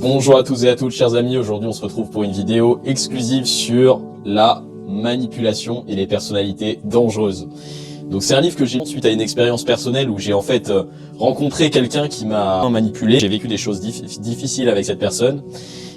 Bonjour à tous et à toutes chers amis, aujourd'hui on se retrouve pour une vidéo exclusive sur la manipulation et les personnalités dangereuses. Donc c'est un livre que j'ai lu suite à une expérience personnelle où j'ai en fait rencontré quelqu'un qui m'a manipulé. J'ai vécu des choses difficiles avec cette personne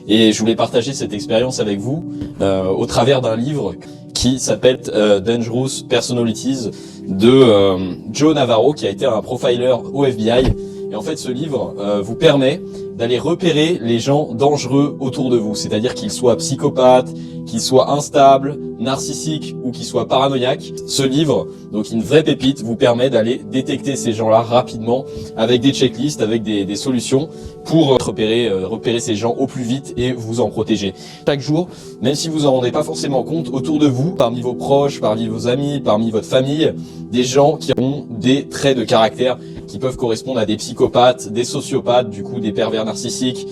et je voulais partager cette expérience avec vous au travers d'un livre qui s'appelle Dangerous Personalities de Joe Navarro, qui a été un profiler au FBI. Et en fait ce livre vous permet d'aller repérer les gens dangereux autour de vous, c'est-à-dire qu'ils soient psychopathes, qu'ils soient instables, narcissiques ou qu'ils soient paranoïaques. Ce livre, donc une vraie pépite, vous permet d'aller détecter ces gens-là rapidement avec des checklists, avec des solutions pour repérer ces gens au plus vite et vous en protéger. Chaque jour, même si vous en rendez pas forcément compte, autour de vous, parmi vos proches, parmi vos amis, parmi votre famille, des gens qui ont des traits de caractère qui peuvent correspondre à des psychopathes, des sociopathes, du coup des pervers narcissiques,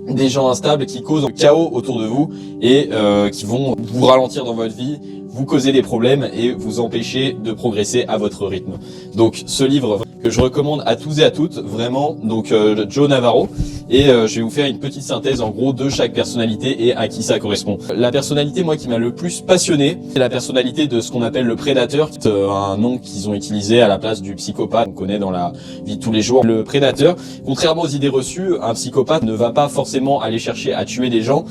des gens instables qui causent un chaos autour de vous et qui vont vous ralentir dans votre vie, vous causer des problèmes et vous empêcher de progresser à votre rythme. Donc ce livre que je recommande à tous et à toutes, vraiment, donc Joe Navarro, et je vais vous faire une petite synthèse en gros de chaque personnalité et à qui ça correspond. La personnalité, moi, qui m'a le plus passionné, c'est la personnalité de ce qu'on appelle le prédateur, un nom qu'ils ont utilisé à la place du psychopathe qu'on connaît dans la vie de tous les jours. Le prédateur, contrairement aux idées reçues, un psychopathe ne va pas forcément aller chercher à tuer des gens,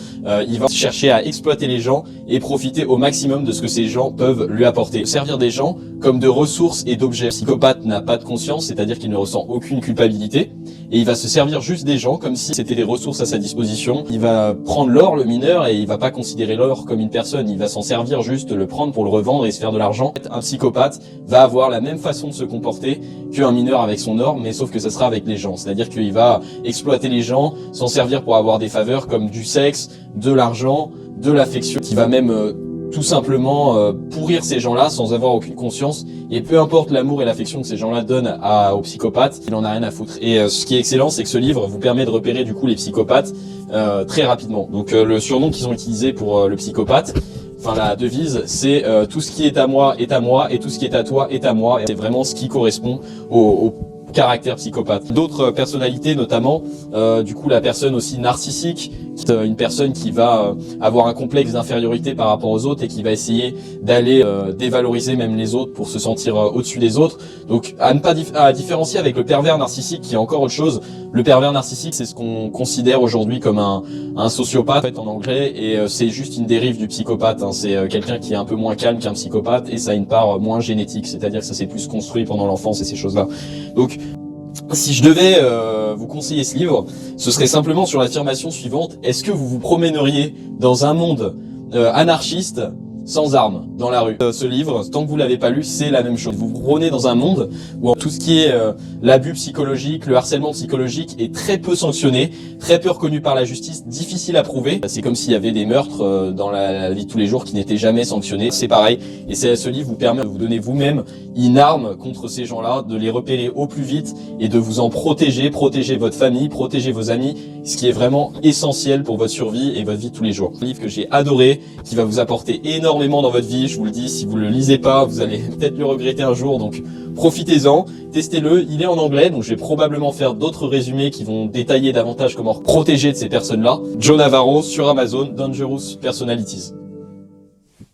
il va chercher à exploiter les gens et profiter au maximum de ce que ces gens peuvent lui apporter. Servir des gens comme de ressources et d'objets. Le psychopathe n'a pas de conscience, c'est-à-dire qu'il ne ressent aucune culpabilité et il va se servir juste des gens comme si c'était des ressources à sa disposition. Il va prendre l'or, le mineur, et il va pas considérer l'or comme une personne, il va s'en servir juste, le prendre pour le revendre et se faire de l'argent. Un psychopathe va avoir la même façon de se comporter qu'un mineur avec son or, mais sauf que ça sera avec les gens, c'est-à-dire qu'il va exploiter les gens, s'en servir pour avoir des faveurs comme du sexe, de l'argent, de l'affection, qui va même tout simplement pourrir ces gens-là sans avoir aucune conscience, et peu importe l'amour et l'affection que ces gens-là donnent aux psychopathes, il en a rien à foutre. Et ce qui est excellent, c'est que ce livre vous permet de repérer du coup les psychopathes très rapidement. Donc le surnom qu'ils ont utilisé pour le psychopathe, enfin la devise, c'est tout ce qui est à moi est à moi et tout ce qui est à toi est à moi. Et c'est vraiment ce qui correspond au caractère psychopathe. D'autres personnalités, notamment du coup la personne aussi narcissique, une personne qui va avoir un complexe d'infériorité par rapport aux autres et qui va essayer d'aller dévaloriser même les autres pour se sentir au-dessus des autres. Donc à différencier avec le pervers narcissique, qui est encore autre chose. Le pervers narcissique, c'est ce qu'on considère aujourd'hui comme un sociopathe en fait, en anglais, et c'est juste une dérive du psychopathe, hein. C'est quelqu'un qui est un peu moins calme qu'un psychopathe et ça a une part moins génétique, c'est-à-dire que ça s'est plus construit pendant l'enfance et ces choses-là. Donc si je devais vous conseiller ce livre, ce serait simplement sur l'affirmation suivante: est-ce que vous vous promèneriez dans un monde anarchiste sans armes dans la rue? Ce livre, tant que vous l'avez pas lu, c'est la même chose. Vous vous promenez dans un monde où tout ce qui est l'abus psychologique, le harcèlement psychologique est très peu sanctionné, très peu reconnu par la justice, difficile à prouver. C'est comme s'il y avait des meurtres dans la vie de tous les jours qui n'étaient jamais sanctionnés. C'est pareil. Et ce livre vous permet de vous donner vous-même une arme contre ces gens-là, de les repérer au plus vite et de vous en protéger, protéger votre famille, protéger vos amis, ce qui est vraiment essentiel pour votre survie et votre vie de tous les jours. Un livre que j'ai adoré, qui va vous apporter énormément dans votre vie, je vous le dis. Si vous le lisez pas, vous allez peut-être le regretter un jour, donc profitez-en, testez-le. Il est en anglais, donc je vais probablement faire d'autres résumés qui vont détailler davantage comment protéger de ces personnes-là. Joe Navarro sur Amazon, Dangerous Personalities.